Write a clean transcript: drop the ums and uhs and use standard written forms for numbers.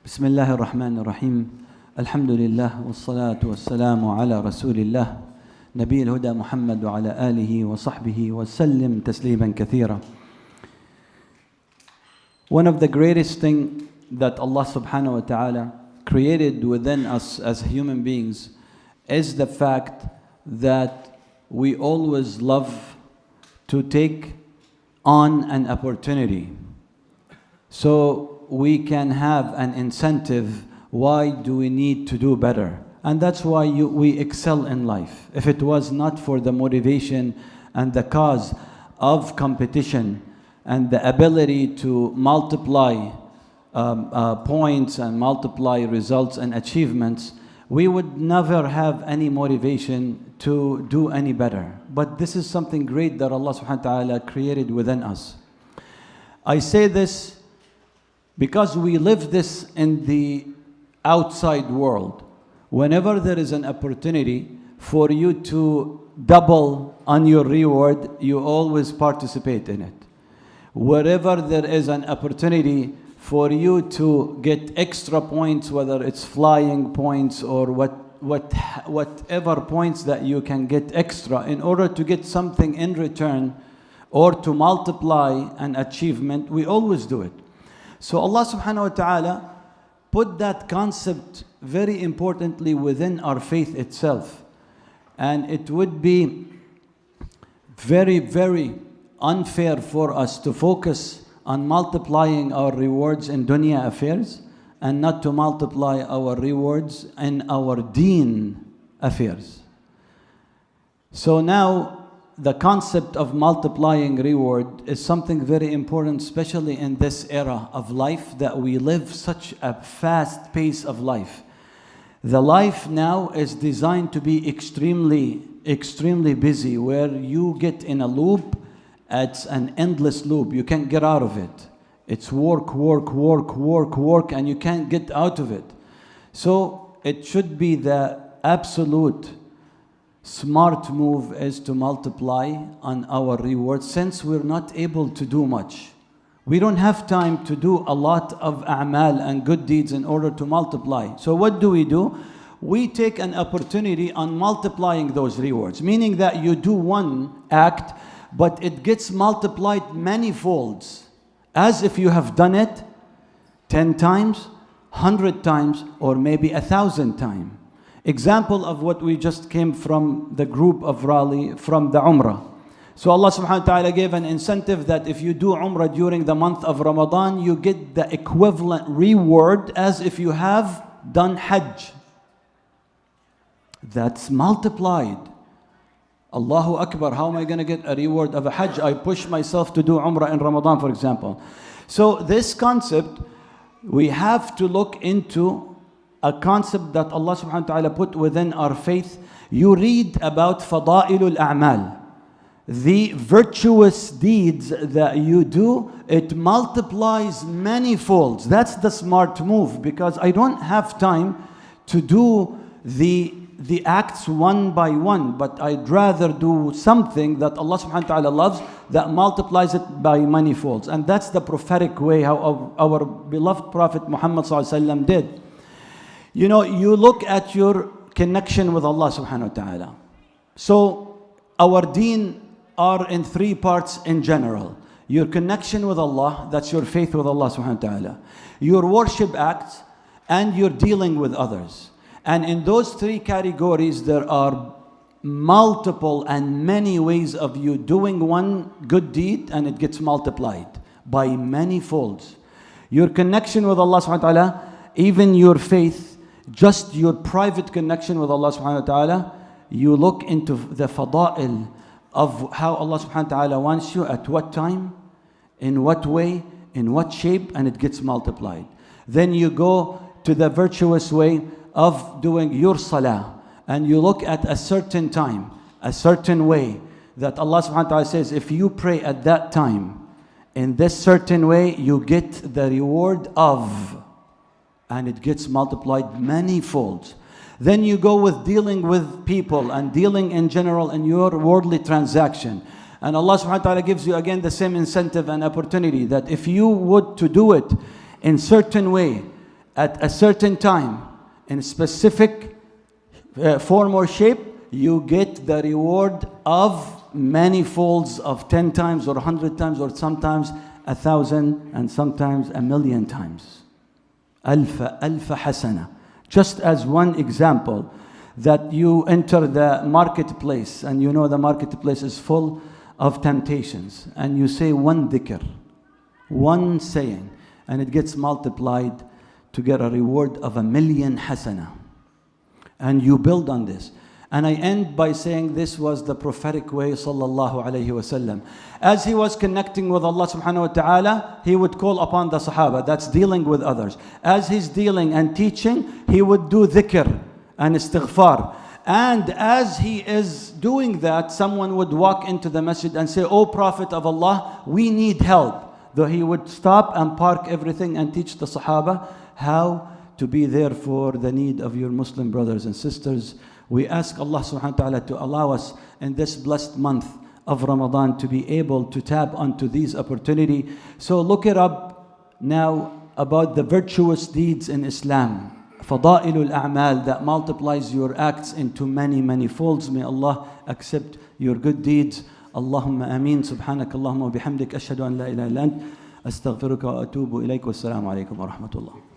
بسم الله الرحمن الرحيم الحمد لله والصلاة والسلام على رسول الله نبي الهدى محمد وعلى آله وصحبه وسلم تسليما كثيرا. One of the greatest thing that Allah subhanahu wa ta'ala created within us as human beings is the fact that we always love to take on an opportunity. So we can have an incentive. Why do we need to do better? And that's why we excel in life. If it was not for the motivation and the cause of competition and the ability to multiply points and multiply results and achievements, we would never have any motivation to do any better. But this is something great that Allah subhanahu wa ta'ala created within us. I say this because we live this in the outside world. Whenever there is an opportunity for you to double on your reward, you always participate in it. Wherever there is an opportunity for you to get extra points, whether it's flying points or whatever points that you can get extra in order to get something in return or to multiply an achievement, we always do it. So Allah subhanahu wa ta'ala put that concept very importantly within our faith itself. And it would be very, very unfair for us to focus on multiplying our rewards in dunya affairs and not to multiply our rewards in our deen affairs. So now the concept of multiplying reward is something very important, especially in this era of life that we live such a fast pace of life. The life now is designed to be extremely busy, where you get in a loop. It's an endless loop. You can't get out of it. It's work, and you can't get out of it. So it should be the absolute smart move is to multiply on our rewards, since we're not able to do much. We don't have time to do a lot of a'mal and good deeds in order to multiply. So what do? We take an opportunity on multiplying those rewards, meaning that you do one act, but it gets multiplied many folds, as if you have done it 10 times, 100 times, or maybe 1,000 times. Example of what we just came from the group of Raleigh from the Umrah. So Allah subhanahu wa ta'ala gave an incentive that if you do Umrah during the month of Ramadan, you get the equivalent reward as if you have done Hajj. That's multiplied. Allahu Akbar, how am I going to get a reward of a Hajj? I push myself to do Umrah in Ramadan, for example. So this concept, we have to look into a concept that Allah subhanahu wa ta'ala put within our faith. You read about fada'ilul a'mal, the virtuous deeds that you do, it multiplies many folds. That's the smart move, because I don't have time to do the acts one by one, but I'd rather do something that Allah subhanahu wa ta'ala loves that multiplies it by many folds. And that's the prophetic way how our beloved Prophet Muhammad sallallahu alaihi wasallam did. You know, you look at your connection with Allah subhanahu wa ta'ala. So our deen are in three parts in general. Your connection with Allah, that's your faith with Allah subhanahu wa ta'ala. Your worship acts, and your dealing with others. And in those three categories, there are multiple and many ways of you doing one good deed, and it gets multiplied by many folds. Your connection with Allah subhanahu wa ta'ala, even your faith, just your private connection with Allah subhanahu wa ta'ala, you look into the fada'il of how Allah subhanahu wa ta'ala wants you, at what time, in what way, in what shape, and it gets multiplied. Then you go to the virtuous way of doing your salah, and you look at a certain time, a certain way, that Allah subhanahu wa ta'ala says, if you pray at that time, in this certain way, you get the reward of, and it gets multiplied many folds. Then you go with dealing with people and dealing in general in your worldly transaction. And Allah subhanahu wa ta'ala gives you again the same incentive and opportunity that if you would to do it in certain way, at a certain time, in a specific form or shape, you get the reward of many folds of 10 times or 100 times or sometimes 1,000 and sometimes 1,000,000 times. Alfa hasana. Just as one example, that you enter the marketplace and you know the marketplace is full of temptations, and you say one dhikr, one saying, and it gets multiplied to get a reward of 1,000,000 hasana. And you build on this. And I end by saying this was the prophetic way, sallallahu alayhi wasallam. As he was connecting with Allah subhanahu wa ta'ala, he would call upon the Sahaba, that's dealing with others. As he's dealing and teaching, he would do dhikr and istighfar. And as he is doing that, someone would walk into the masjid and say, "O Prophet of Allah, we need help." Though he would stop and park everything and teach the Sahaba how to be there for the need of your Muslim brothers and sisters. We ask Allah subhanahu wa ta'ala to allow us in this blessed month of Ramadan to be able to tap onto these opportunities. So look it up now about the virtuous deeds in Islam. Fada'ilul a'mal, that multiplies your acts into many, many folds. May Allah accept your good deeds. Allahumma ameen. Subhanaka Allahumma wa bihamdik. Ashhadu an la ilaha illa ant. Astaghfiruka wa atubu ilayk. Wassalamu alaykum wa rahmatullah.